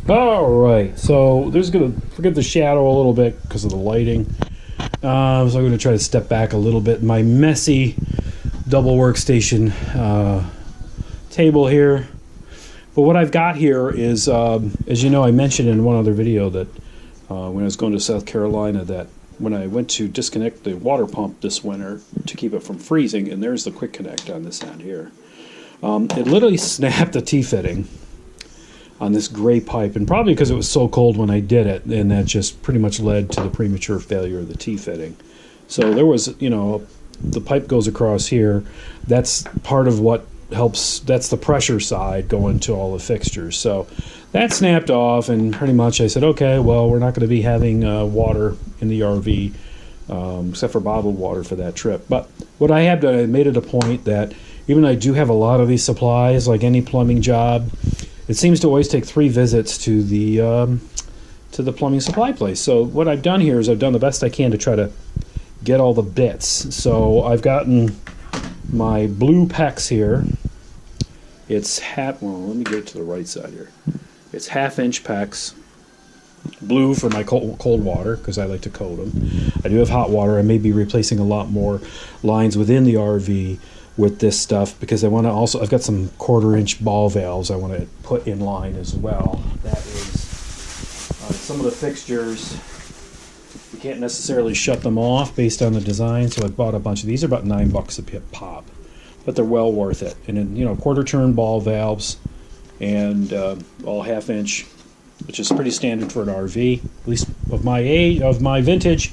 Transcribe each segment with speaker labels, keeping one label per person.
Speaker 1: All right, so there's gonna forget the shadow a little bit because of the lighting. So I'm gonna try to step back a little bit. My messy double workstation table here. But what I've got here is, as you know, I mentioned in one other video that when I was going to South Carolina, that when I went to disconnect the water pump this winter to keep it from freezing, and there's the quick connect on this end here, it literally snapped the T-fitting on this gray pipe, and probably because it was so cold when I did it, and that just pretty much led to the premature failure of the T-fitting. So there was, you know, the pipe goes across here. That's part of what helps, that's the pressure side going to all the fixtures. So that snapped off, and pretty much I said, okay, well, we're not going to be having water in the RV, except for bottled water for that trip. But what I have done, I made it a point that even though I do have a lot of these supplies, like any plumbing job, it seems to always take 3 visits to the plumbing supply place. So what I've done here is I've done the best I can to try to get all the bits. So I've gotten my blue PEX here. It's well, let me get to the right side here. It's 1/2-inch PEX. Blue for my cold water, because I like to coat them. I do have hot water. I may be replacing a lot more lines within the RV with this stuff, because I want to also, I've got some 1/4-inch ball valves I want to put in line as well. That is some of the fixtures, you can't necessarily shut them off based on the design, so I bought a bunch of these. Are about $9 a pop, but they're well worth it. And then, you know, 1/4 turn ball valves, and all 1/2-inch, which is pretty standard for an RV, at least of my age, of my vintage.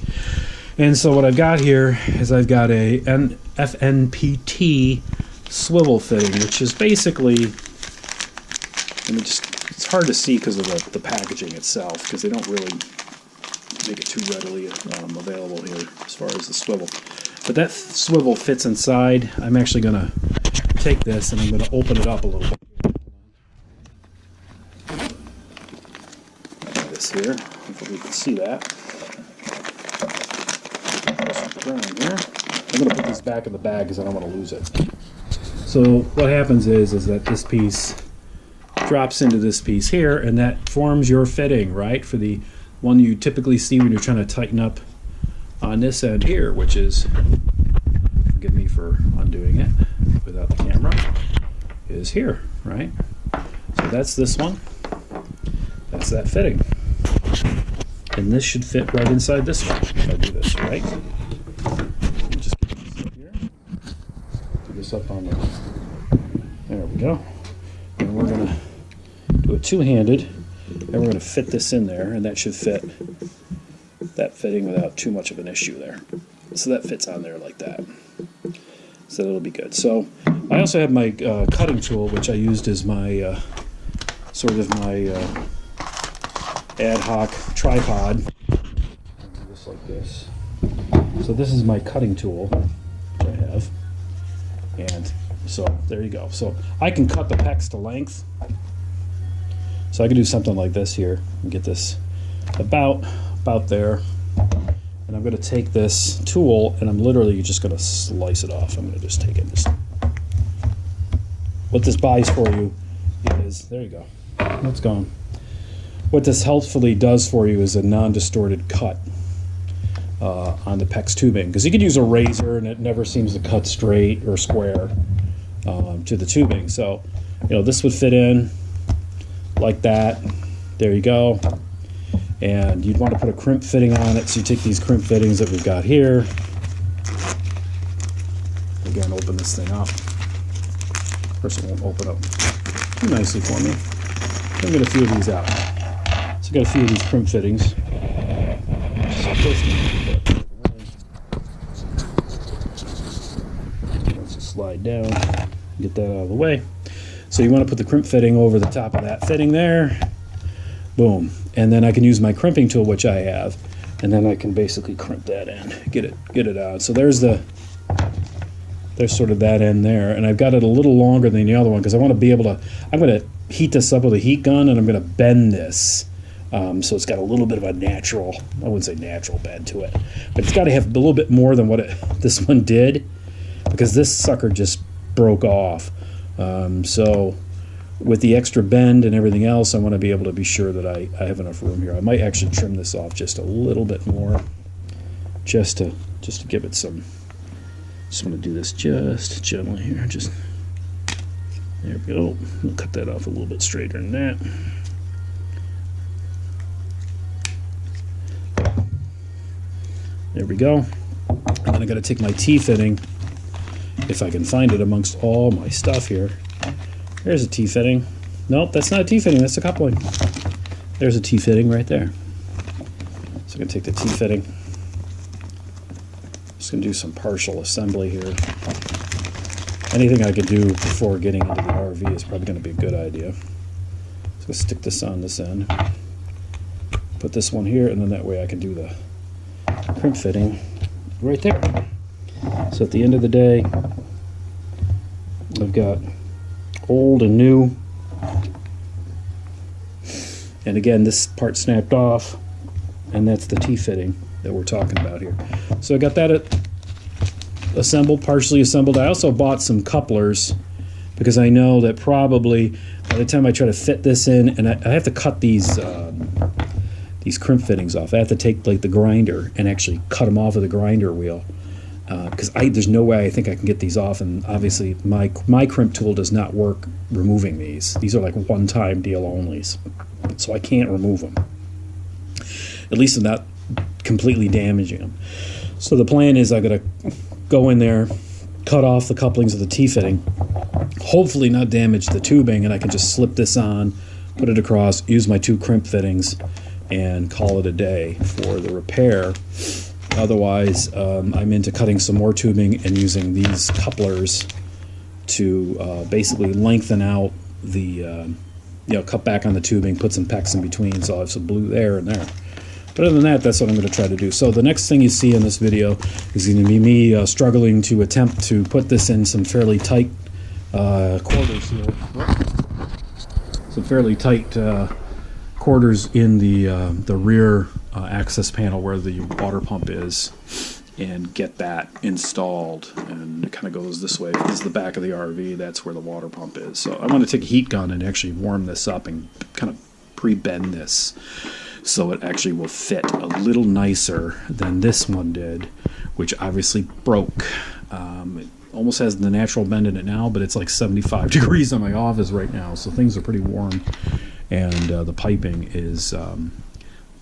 Speaker 1: And so what I've got here is I've got a FNPT swivel fitting, which is basically, it's hard to see because of the packaging itself, because they don't really make it too readily available here as far as the swivel. But that swivel fits inside. I'm actually going to take this and I'm going to open it up a little bit. This here, hopefully you can see that. Here. I'm going to put this back in the bag because I don't want to lose it. So what happens is that this piece drops into this piece here, and that forms your fitting, right, for the one you typically see when you're trying to tighten up on this end here, which is, forgive me for undoing it without the camera, is here, right? So that's this one. That's that fitting. And this should fit right inside this one if I do this, right? Just get this up here. Do this up on the, there we go. And we're going to do it two-handed, and we're going to fit this in there, and that should fit that fitting without too much of an issue there. So that fits on there like that. So that'll be good. So I also have my cutting tool, which I used as my sort of my ad hoc tripod. Just like this. So this is my cutting tool, which I have. And so there you go. So I can cut the PEX to length. So I can do something like this here and get this about there. And I'm going to take this tool and I'm literally just going to slice it off. I'm going to just take it. What this buys for you is, there you go. It's gone. What this helpfully does for you is a non-distorted cut on the PEX tubing. Because you could use a razor and it never seems to cut straight or square to the tubing. So, you know, this would fit in like that. There you go. And you'd want to put a crimp fitting on it, so you take these crimp fittings that we've got here. Again, open this thing up. Of course, it won't open up too nicely for me. I'll get a few of these out. So I've got a few of these crimp fittings. Let's just slide down, get that out of the way. So you want to put the crimp fitting over the top of that fitting there. Boom. And then I can use my crimping tool, which I have, and then I can basically crimp that in, get it out. So there's sort of that end there, and I've got it a little longer than the other one because I want to be able to, I'm going to heat this up with a heat gun, and I'm going to bend this. So it's got a little bit of a natural, I wouldn't say natural bend to it, but it's got to have a little bit more than what this one did, because this sucker just broke off. So with the extra bend and everything else, I want to be able to be sure that I have enough room here. I might actually trim this off just a little bit more, just to give it some. Just want to do this just gently here. Just there we go. We'll cut that off a little bit straighter than that. There we go. And then I got to take my T-fitting, if I can find it amongst all my stuff here. There's a T-fitting. Nope, that's not a T-fitting, that's a coupling. There's a T-fitting right there. So I'm going to take the T-fitting. Just going to do some partial assembly here. Anything I could do before getting into the RV is probably going to be a good idea. So I'm going to stick this on this end. Put this one here, and then that way I can do the crimp fitting right there. So at the end of the day, I've got old and new. And again, this part snapped off, and that's the T-fitting that we're talking about here. So I got that assembled, partially assembled. I also bought some couplers because I know that probably by the time I try to fit this in, and I have to cut these crimp fittings off. I have to take like the grinder and actually cut them off with a grinder wheel, because there's no way I think I can get these off, and obviously my crimp tool does not work removing these. These are like one-time deal onlys, so I can't remove them, at least without completely damaging them. So the plan is I gotta go in there, cut off the couplings of the T-fitting, hopefully not damage the tubing, and I can just slip this on, put it across, use my 2 crimp fittings, and call it a day for the repair. Otherwise, I'm into cutting some more tubing and using these couplers to basically lengthen out the, cut back on the tubing, put some PEX in between, so I'll have some blue there and there. But other than that, that's what I'm going to try to do. So the next thing you see in this video is going to be me struggling to attempt to put this in some fairly tight quarters here. Some fairly tight quarters in the rear access panel where the water pump is, and get that installed. And it kind of goes this way. This is the back of the RV. That's where the water pump is. So I want to take a heat gun and actually warm this up and kind of pre-bend this so it actually will fit a little nicer than this one did, which obviously broke. It almost has the natural bend in it now, but it's like 75 degrees in my office right now, so things are pretty warm, and the piping is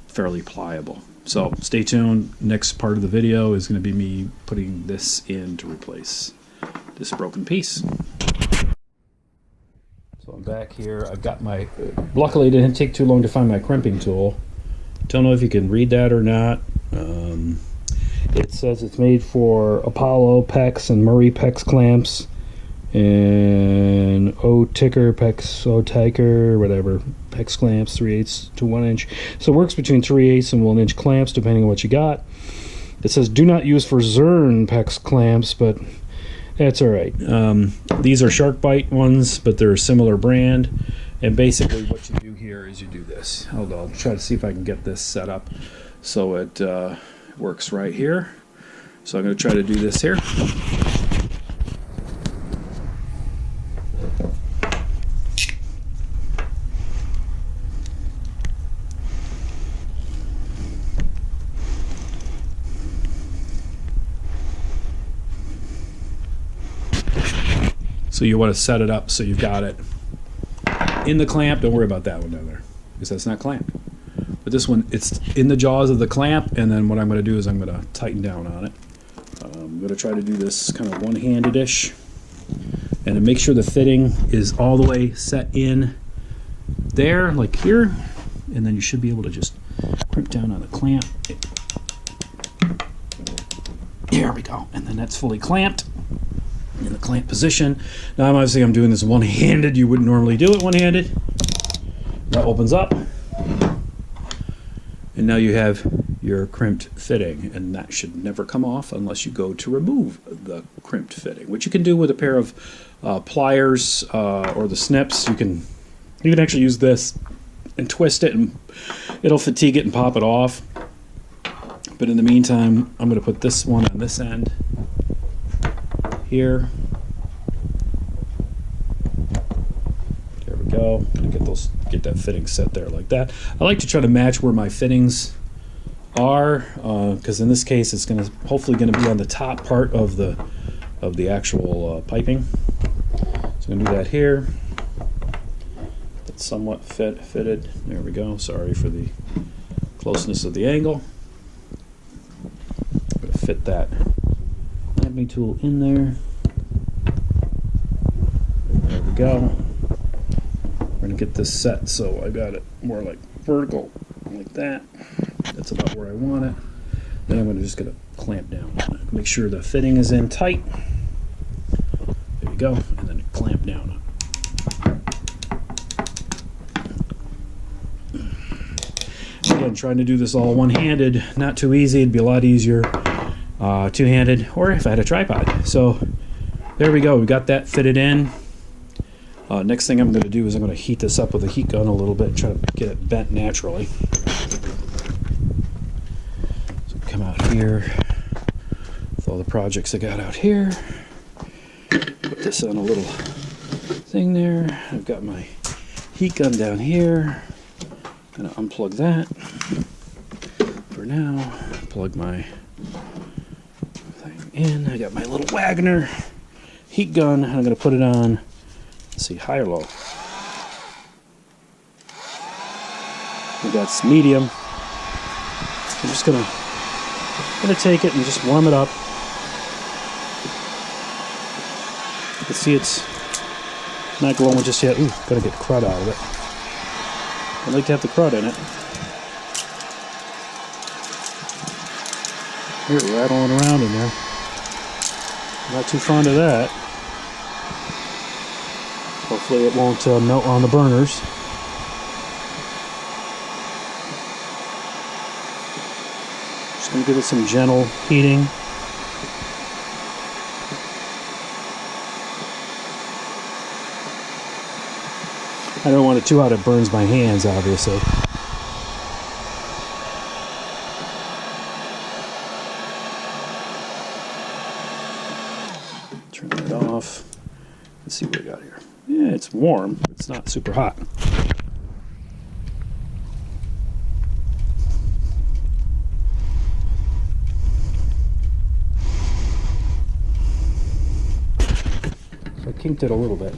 Speaker 1: fairly pliable. So stay tuned. Next part of the video is going to be me putting this in to replace this broken piece. So I'm back here. I've got my, luckily it didn't take too long to find my crimping tool. Don't know if you can read that or not. It says it's made for Apollo PEX and Murray PEX clamps, and O-Ticker PEX, O-Ticker, whatever, PEX clamps, 3/8 to 1 inch. So it works between 3/8 and 1 inch clamps, depending on what you got. It says do not use for Zern PEX clamps, but that's all right. These are Shark Bite ones, but they're a similar brand. And basically what you do here is you do this. Hold on, I'll try to see if I can get this set up so it works right here. So I'm going to try to do this here. So you want to set it up so you've got it in the clamp. Don't worry about that one down there because that's not clamped. But this one, it's in the jaws of the clamp, and then what I'm going to do is I'm going to tighten down on it. I'm going to try to do this kind of one-handed-ish, and to make sure the fitting is all the way set in there, like here, and then you should be able to just crimp down on the clamp. There we go, and then that's fully clamped in the clamp position. Now obviously I'm doing this one-handed. You wouldn't normally do it one-handed. That opens up, and now you have your crimped fitting, and that should never come off unless you go to remove the crimped fitting, which you can do with a pair of pliers or the snips. You can actually use this and twist it, and it'll fatigue it and pop it off. But in the meantime, I'm going to put this one on this end here. There we go. Get that fitting set there like that. I like to try to match where my fittings are, because in this case it's hopefully going to be on the top part of the actual piping. So I'm going to do that here. That's somewhat fitted. There we go. Sorry for the closeness of the angle. I'm going to fit that clamping tool in there. There we go. We're going to get this set so I got it more like vertical, like that. That's about where I want it. Then I'm just going to clamp down. Make sure the fitting is in tight. There you go. And then clamp down. Again, trying to do this all one-handed, not too easy. It'd be a lot easier two-handed, or if I had a tripod. So there we go. We got that fitted in. Next thing I'm going to do is I'm going to heat this up with a heat gun a little bit and try to get it bent naturally. So come out here with all the projects I got out here. Put this on a little thing there. I've got my heat gun down here. I'm going to unplug that for now. Plug my thing in. I got my little Wagner heat gun. I'm going to put it on. Let's see, high or low? We got medium. I'm just gonna take it and just warm it up. You can see it's not glowing just yet. Ooh, gotta get crud out of it. I like to have the crud in it. Here, rattling around in there. Not too fond of that. Hopefully it won't melt on the burners. Just going to give it some gentle heating. I don't want it too hot, it burns my hands, obviously. Turn that off. Let's see what we got here. Yeah, it's warm. It's not super hot. So I kinked it a little bit.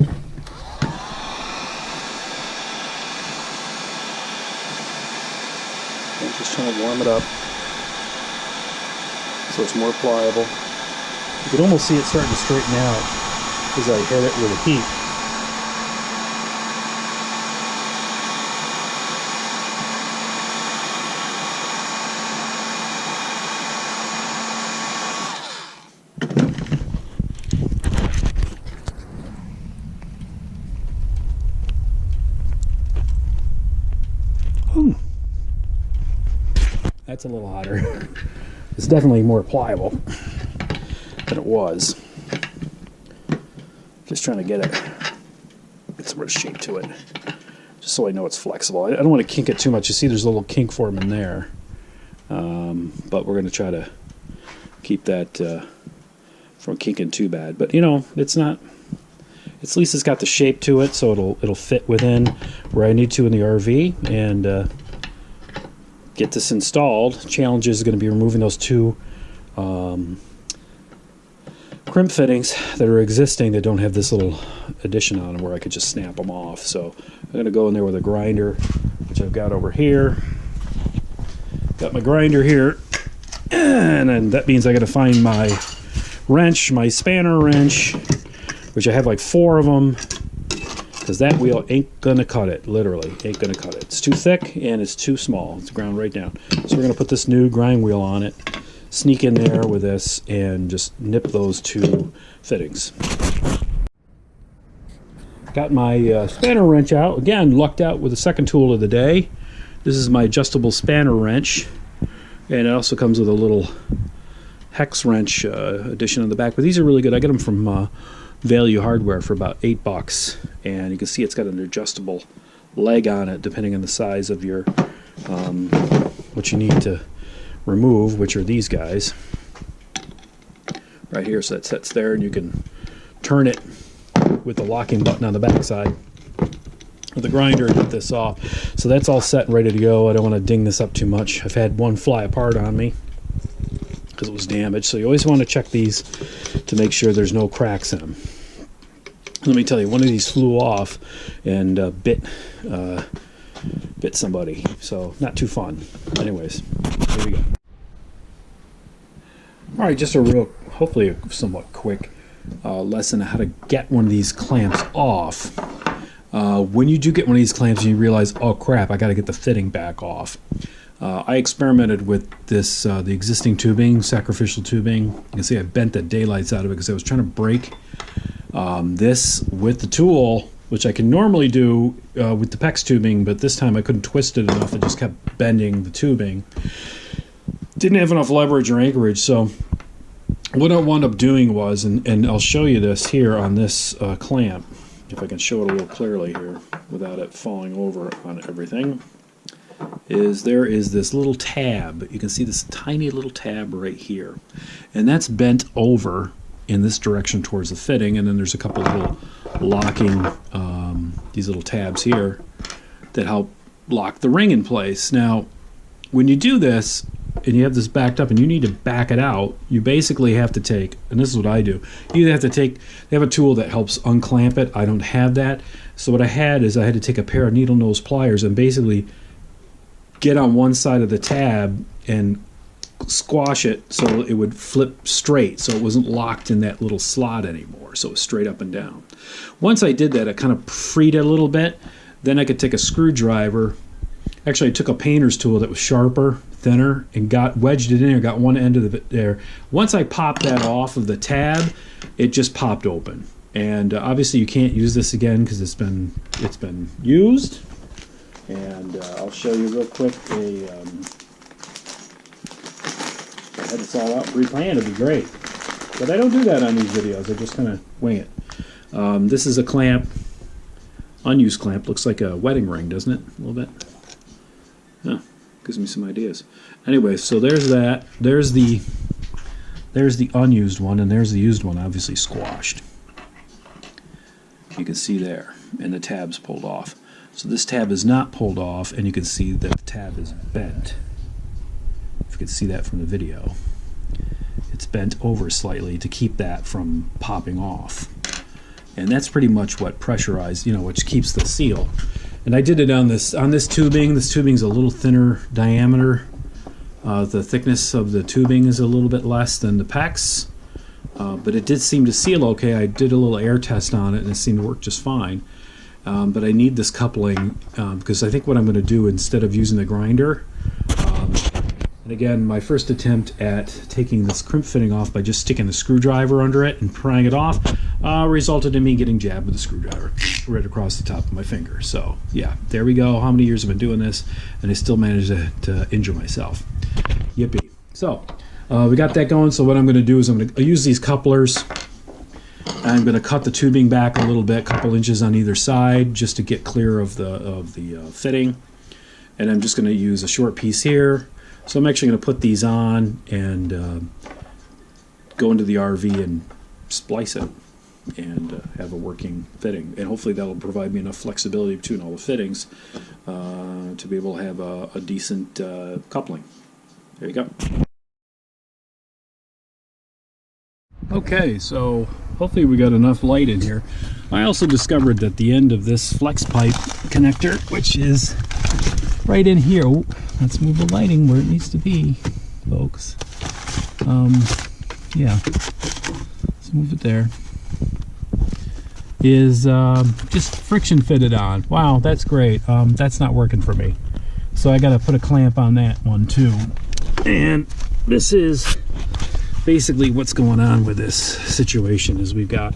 Speaker 1: I'm just trying to warm it up so it's more pliable. You can almost see it starting to straighten out as I hit it with the heat. That's a little hotter. It's definitely more pliable than it was. Just trying to get some more shape to it, just so I know it's flexible. I don't want to kink it too much. You see there's a little kink form in there, but we're going to try to keep that from kinking too bad. But you know, it's not. At least it's got the shape to it, so it'll fit within where I need to in the RV, and get this installed. Challenge is going to be removing those two crimp fittings that are existing that don't have this little addition on them where I could just snap them off. So I'm going to go in there with a grinder, which I've got over here. Got my grinder here, and then that means I got to find my wrench, my spanner wrench, which I have like 4 of them, because that wheel ain't gonna cut it. Literally ain't gonna cut it. It's too thick and it's too small. It's ground right down. So we're gonna put this new grind wheel on it, sneak in there with this, and just nip those 2 fittings. Got my spanner wrench out. Again, lucked out with the second tool of the day. This is my adjustable spanner wrench, and it also comes with a little hex wrench addition on the back. But these are really good. I got them from Value Hardware for about $8, and you can see it's got an adjustable leg on it depending on the size of your what you need to remove, which are these guys right here. So that sets there, and you can turn it with the locking button on the back side with the grinder and get this off. So that's all set and ready to go. I don't want to ding this up too much. I've had one fly apart on me because it was damaged. So you always want to check these to make sure there's no cracks in them. Let me tell you, one of these flew off and bit somebody. So not too fun. Anyways, here we go. All right, just a real, hopefully a somewhat quick lesson on how to get one of these clamps off. When you do get one of these clamps and you realize, oh crap, I got to get the fitting back off. I experimented with this, the existing tubing, sacrificial tubing. You can see I bent the daylights out of it because I was trying to break this with the tool, which I can normally do with the PEX tubing, but this time I couldn't twist it enough. I just kept bending the tubing. Didn't have enough leverage or anchorage, so what I wound up doing was, and I'll show you this here on this clamp, if I can show it a little clearly here without it falling over on everything, is there is this little tab. You can see this tiny little tab right here, and that's bent over in this direction towards the fitting, and then there's a couple little locking, these little tabs here that help lock the ring in place. Now, when you do this, and you have this backed up and you need to back it out, you basically have to take, and this is what I do, you either have to take, they have a tool that helps unclamp it. I don't have that. So what I had is I had to take a pair of needle nose pliers and basically get on one side of the tab and squash it so it would flip straight, so it wasn't locked in that little slot anymore, so it was straight up and down. Once I did that, I kind of freed it a little bit. Then I could take a screwdriver. Actually, I took a painter's tool that was sharper, thinner, and wedged it in there, got one end of it there. Once I popped that off of the tab, it just popped open. And obviously you can't use this again because it's been used. And I'll show you real quick I had this all out pre-planned, it'd be great. But I don't do that on these videos, I just kind of wing it. This is a clamp, unused clamp, looks like a wedding ring, doesn't it? A little bit. Yeah, gives me some ideas. Anyway, so there's that. There's the unused one, and there's the used one, obviously squashed. You can see there, and the tab's pulled off. So this tab is not pulled off, and you can see that the tab is bent. If you can see that from the video. It's bent over slightly to keep that from popping off. And that's pretty much what pressurized, which keeps the seal. And I did it on this tubing. This tubing's a little thinner diameter. The thickness of the tubing is a little bit less than the PEX, but it did seem to seal okay. I did a little air test on it, and it seemed to work just fine. But I need this coupling because I think what I'm going to do instead of using the grinder, and again, my first attempt at taking this crimp fitting off by just sticking the screwdriver under it and prying it off resulted in me getting jabbed with a screwdriver right across the top of my finger. So yeah, there we go. How many years have I been doing this, and I still managed to injure myself. Yippee. So we got that going. So what I'm going to do is I'm going to use these couplers. I'm going to cut the tubing back a little bit, a couple inches on either side, just to get clear of the fitting. And I'm just going to use a short piece here. So I'm actually going to put these on and go into the RV and splice it and have a working fitting. And hopefully that will provide me enough flexibility between all the fittings to be able to have a decent coupling. There you go. Okay, so hopefully we got enough light in here. I also discovered that the end of this flex pipe connector, which is right in here, let's move the lighting where it needs to be, folks. Yeah, let's move it there. Is just friction fitted on. Wow, that's great. That's not working for me. So I got to put a clamp on that one too. And this is basically what's going on with this situation is we've got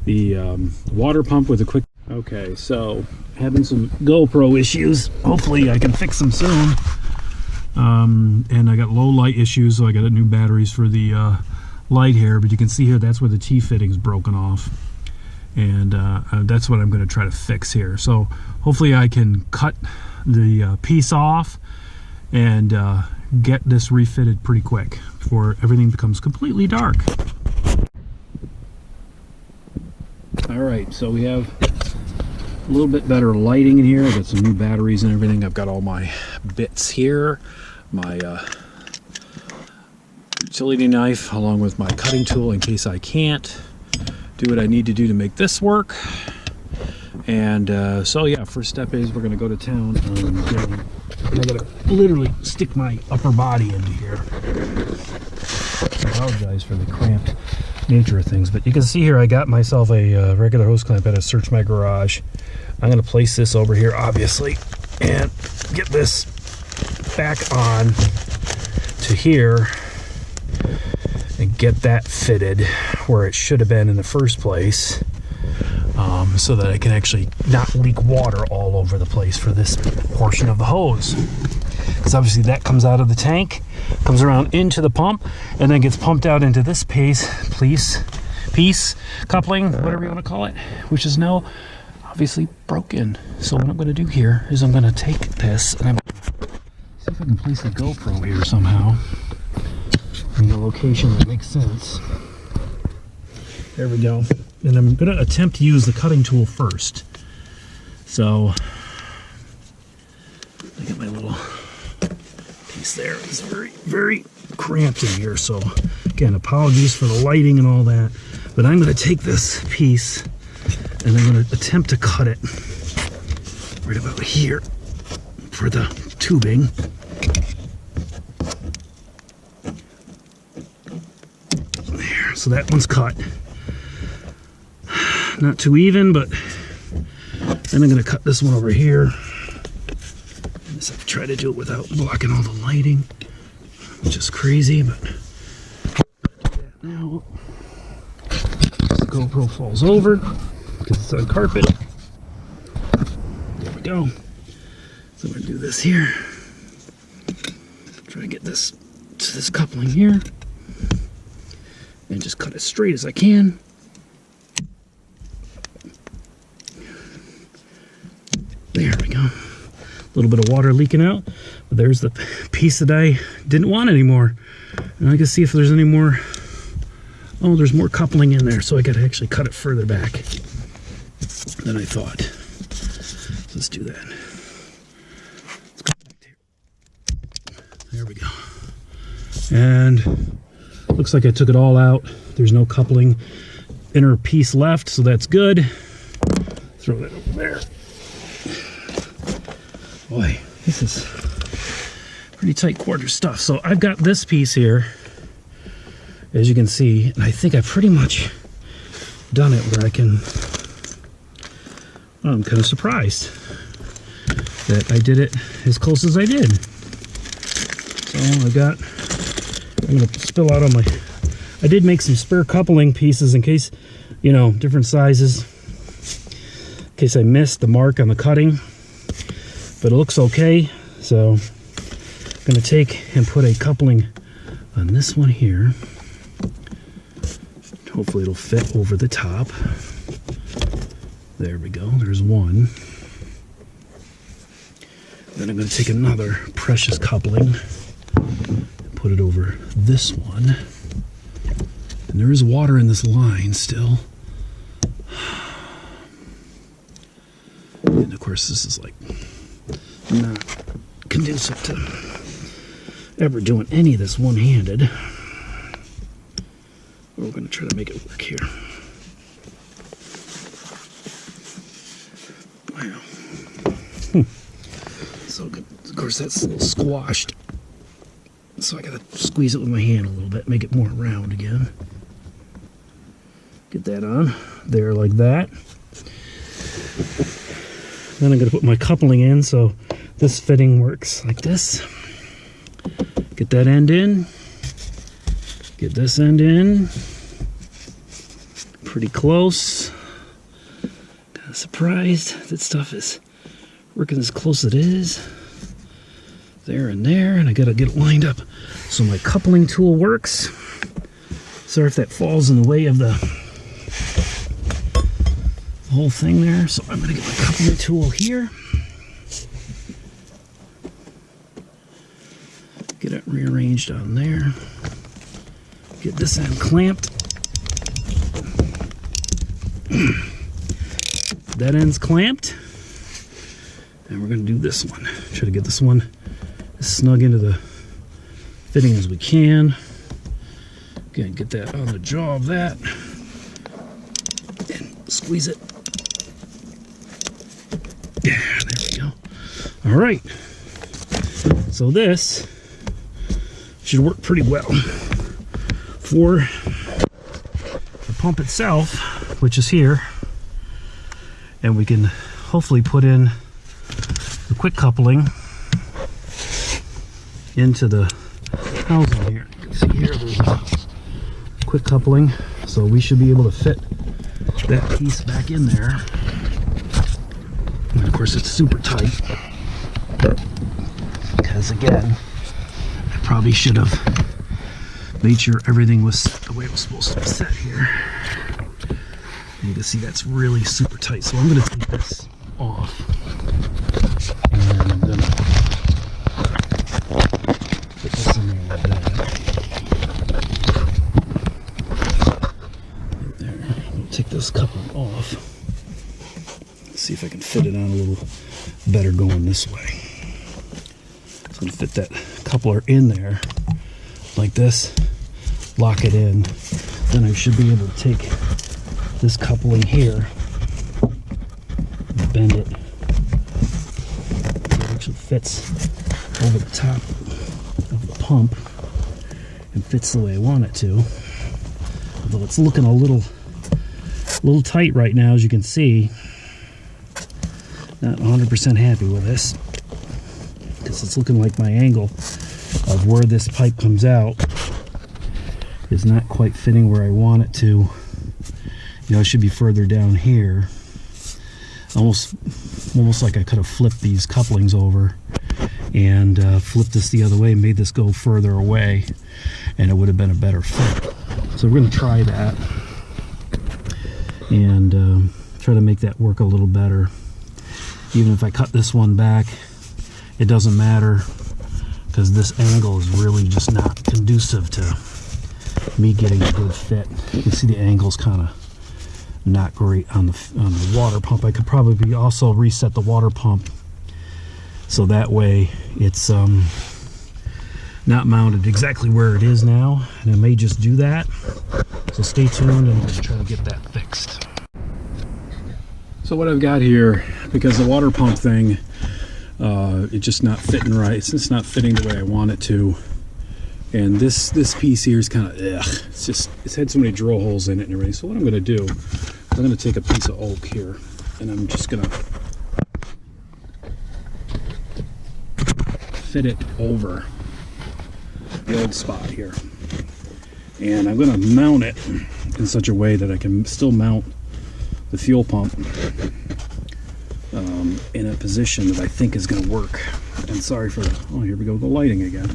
Speaker 1: the water pump with a quick. Okay, so having some GoPro issues. Hopefully I can fix them soon. And I got low light issues, so I got new batteries for the light here. But you can see here that's where the T-fitting's broken off, and that's what I'm going to try to fix here. So hopefully I can cut the piece off and get this refitted pretty quick before everything becomes completely dark. All right, so we have A little bit better lighting in here. I got some new batteries and everything. I've got all my bits here, my utility knife along with my cutting tool in case I can't do what I need to do to make this work. And so yeah, first step is we're gonna go to town. I gotta literally stick my upper body into here. I apologize for the cramped nature of things, but you can see here I got myself a regular hose clamp. I had to search my garage. I'm gonna place this over here, obviously, and get this back on to here and get that fitted where it should have been in the first place, so that I can actually not leak water all over the place for this portion of the hose. Because obviously that comes out of the tank, comes around into the pump, and then gets pumped out into this piece, coupling, whatever you want to call it, which is now obviously broken. So what I'm going to do here is I'm going to take this and I'm going to see if I can place a GoPro here somehow in a location that makes sense. There we go. And I'm going to attempt to use the cutting tool first. So I got my little piece there. It's very, very cramped in here. So again, apologies for the lighting and all that. But I'm going to take this piece and I'm going to attempt to cut it right about here for the tubing. There, so that one's cut. Not too even, but then I'm going to cut this one over here. I just have to try to do it without blocking all the lighting, which is crazy, but do that now. The GoPro falls over because it's on carpet. There we go. So I'm going to do this here. Try to get this to this coupling here and just cut as straight as I can. There we go. A little bit of water leaking out, but there's the piece that I didn't want anymore. And I can see if there's any more. Oh, there's more coupling in there, so I got to actually cut it further back than I thought. So let's do that. Let's go back there. There we go. And looks like I took it all out. There's no coupling inner piece left, so that's good. Throw that over there. Boy, this is pretty tight quarter stuff. So I've got this piece here, as you can see, and I think I've pretty much done it where I can, well, I'm kind of surprised that I did it as close as I did. So I'm going to spill out on my, I did make some spare coupling pieces in case, you know, different sizes, in case I missed the mark on the cutting. But it looks okay, so I'm going to take and put a coupling on this one here. Hopefully it'll fit over the top. There we go, there's one. Then I'm going to take another precious coupling and put it over this one. And there is water in this line still. And of course this is like not conducive to ever doing any of this one-handed. We're going to try to make it work here. Wow. So good. Of course that's a little squashed, so I got to squeeze it with my hand a little bit, make it more round again. Get that on there like that. Then I'm going to put my coupling in, so this fitting works like this. Get that end in. Get this end in. Pretty close. Kind of surprised that stuff is working as close as it is. There and there, and I got to get it lined up so my coupling tool works. Sorry if that falls in the way of the whole thing there. So I'm going to get my coupling tool here. Get it rearranged on there. Get this end clamped. That end's clamped. And we're going to do this one. Try to get this one as snug into the fitting as we can. Again, get that on the jaw of that. And squeeze it. Yeah, there we go. All right. So this should work pretty well. For the pump itself, which is here, and we can hopefully put in the quick coupling into the housing here. You can see here there's a quick coupling, so we should be able to fit that piece back in there. And of course it's super tight, because again, I probably should have made sure everything was the way it was supposed to be set here. And you can see that's really super tight, so I'm going to take this off. And I'm going to put this in there like that. Right there. I'll take this coupling off. Let's see if I can fit it on a little better going this way. So I'm going to fit that coupler in there like this, lock it in. Then I should be able to take this coupling here, bend it. It actually fits over the top of the pump and fits the way I want it to. Although it's looking a little tight right now, as you can see. Not 100% happy with this, because it's looking like my angle of where this pipe comes out is not quite fitting where I want it to. You know, it should be further down here. Almost like I could have flipped these couplings over and flipped this the other way, made this go further away, and it would have been a better fit. So we're going to try that and try to make that work a little better. Even if I cut this one back, it doesn't matter, because this angle is really just not conducive to me getting a good fit. You can see the angle's kind of not great on the water pump. I could probably also reset the water pump so that way it's not mounted exactly where it is now, and I may just do that. So stay tuned, and I'm going to try to get that fixed. So what I've got here, because the water pump thing, it's just not fitting right. It's just not fitting the way I want it to. And this piece here is kind of, it's had so many drill holes in it and everything. So what I'm going to do, I'm going to take a piece of oak here, and I'm just going to fit it over the old spot here. And I'm going to mount it in such a way that I can still mount the fuel pump in a position that I think is going to work. And sorry for the, oh, here we go, the lighting again.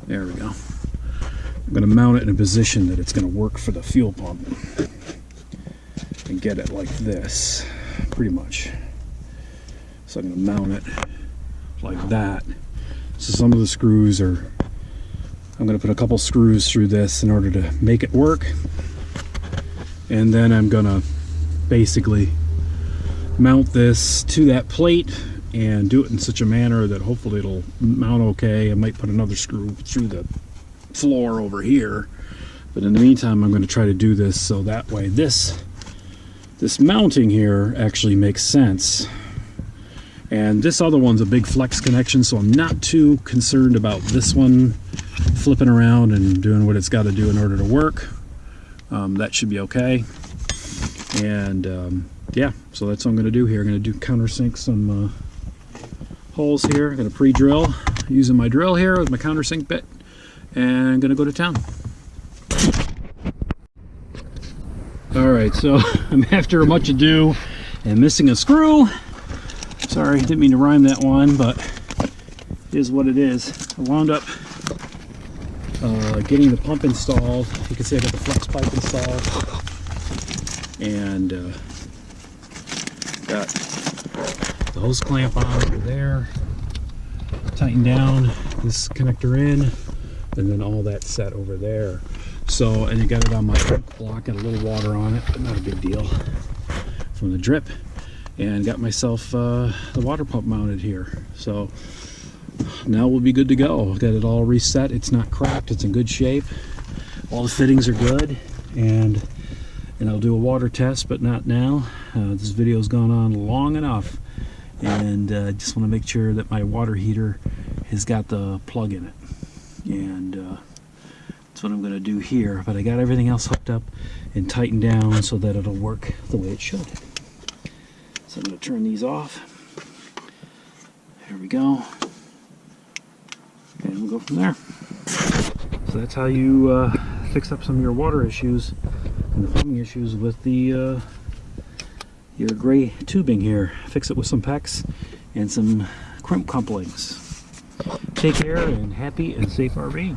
Speaker 1: There we go. I'm going to mount it in a position that it's going to work for the fuel pump and get it like this, pretty much. So I'm going to mount it like that. So some of the screws are, I'm going to put a couple screws through this in order to make it work. And then I'm going to basically mount this to that plate and do it in such a manner that hopefully it'll mount okay. I might put another screw through the floor over here, but in the meantime I'm going to try to do this so that way this mounting here actually makes sense. And this other one's a big flex connection, so I'm not too concerned about this one flipping around and doing what it's got to do in order to work. That should be okay. And yeah, so that's what I'm going to do here. I'm going to do countersink some holes here. I'm going to pre-drill using my drill here with my countersink bit, and I'm going to go to town. Alright, so I'm after much ado and missing a screw. Sorry, didn't mean to rhyme that one, but it is what it is. I wound up getting the pump installed. You can see I got the flex pipe installed, and got the hose clamp on over there, tighten down this connector in, and then all that set over there. So, and you got it on my block and a little water on it, but not a big deal. from the drip, and got myself the water pump mounted here. So now we'll be good to go. Got it all reset. It's not cracked. It's in good shape. All the fittings are good, and I'll do a water test, but not now. This video's gone on long enough, and I just want to make sure that my water heater has got the plug in it, and that's what I'm going to do here. But I got everything else hooked up and tightened down so that it'll work the way it should. So I'm going to turn these off. There we go, and we'll go from there. So that's how you fix up some of your water issues and the plumbing issues with the your gray tubing here. Fix it with some PEX and some crimp couplings. Take care, and happy and safe RVing.